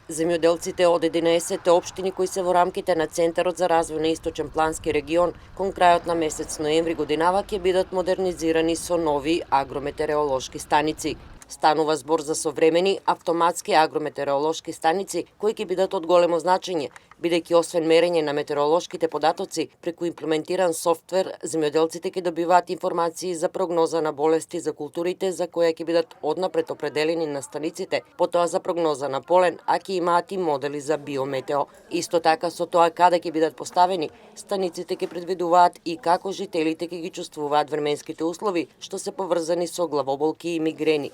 Земјоделците од 11 општини кои се во рамките на Центарот за развој на Источен плански регион кон крајот на месец ноември годинава ќе бидат модернизирани со нови агрометеоролошки станици. Станува збор за современи автоматски агрометеоролошки станици кои ќе бидат од големо значење, бидејќи освен мерење на метеоролошките податоци, преку имплементиран софтвер, земјоделците ќе добиваат информации за прогноза на болести за културите за кои ќе бидат однапред определени на станиците, потоа за прогноза на полен, а ќе имаат и модели за биометео. Исто така со тоа каде ќе бидат поставени, станиците ќе предвидуваат и како жителите ќе ги чувствуваат временските услови, што се поврзани со главоболки и мигрени.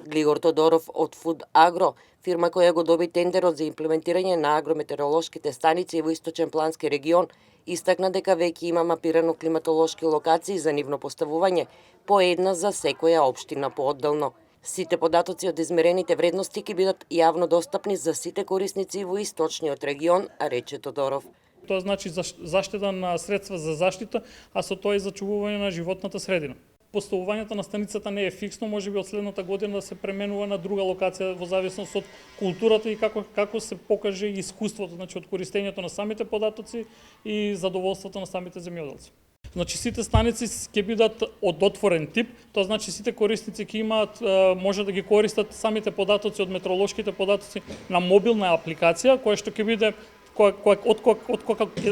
Глигор Тодоров од Food Agro, фирма која го доби тендерот за имплементирање на агрометеоролошките станици во Источен плански регион, истакна дека веќе има мапирано климатолошки локации за нивно поставување, по една за секоја општина поодделно. Сите податоци од измерените вредности ќе бидат јавно достапни за сите корисници во Источниот регион, рече Тодоров. Тоа значи заштита на средства за заштита, а со тоа и зачувување на животната средина. Поставувањето на станицата не е фиксно, можеби од следната година да се пременува на друга локација во зависност од културата и како се покаже искуството, значи од користењето на самите податоци и задоволството на самите земјоделци. Значи сите станици ќе бидат од отворен тип, тоа значи сите корисници ќе имаат може да ги користат самите податоци од метеоролошките податоци на мобилна апликација која што ќе биде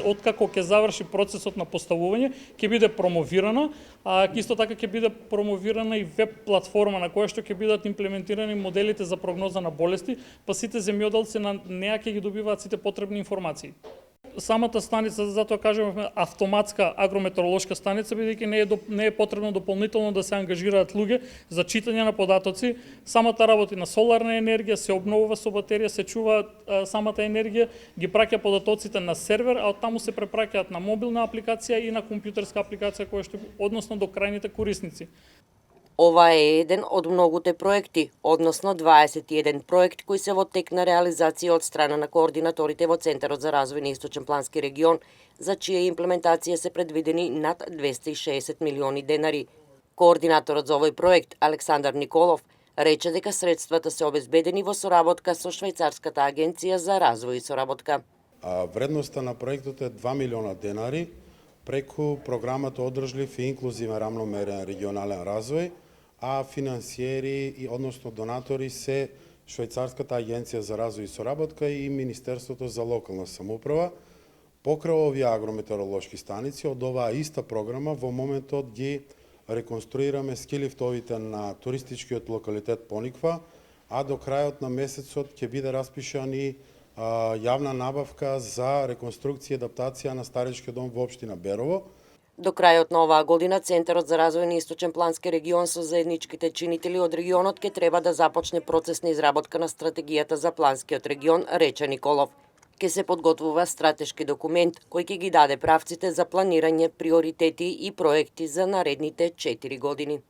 откако ќе заврши процесот на поставување, ќе биде промовирана, а исто така ќе биде промовирана и веб платформа на која што ќе бидат имплементирани моделите за прогноза на болести, па сите земјоделци на неа ќе ги добиваат сите потребни информации. Самата станица, затоа кажеме автоматска агрометеоролошка станица, бидејќи не е потребно дополнително да се ангажираат луѓе за читање на податоци. Самата работи на соларна енергија, се обновува со батерија, се чува самата енергија, ги праќа податоците на сервер, а оттаму се препраќаат на мобилна апликација и на компјутерска апликација која што односно до крајните корисници. Ова е еден од многуте проекти, односно 21 проект кои се во тек на реализација од страна на координаторите во Центарот за развој на Источен плански регион, за чија имплементација се предвидени над 260 милиони денари. Координаторот за овој проект, Александар Николов, рече дека средствата се обезбедени во соработка со Швајцарската агенција за развој и соработка. Вредноста на проектот е 2 милиона денари преку програмата Одржлив и инклузивен рамномерен регионален развој, а финансиери и односно донатори се Швајцарската агенција за развој и соработка и Министерството за локална самоуправа. Покрај овие агрометеоролошки станици од оваа иста програма во моментот ги реконструираме ски лифтовите на туристичкиот локалитет Пониква, а до крајот на месецот ќе биде распишан и јавна набавка за реконструкција и адаптација на старечки дом во општина Берово. До крајот на оваа година Центарот за развој на Источен плански регион со заедничките чинители од регионот ќе треба да започне процес на изработка на стратегијата за планскиот регион, рече Николов. Ке се подготвува стратешки документ кој ќе ги даде правците за планирање, приоритети и проекти за наредните 4 години.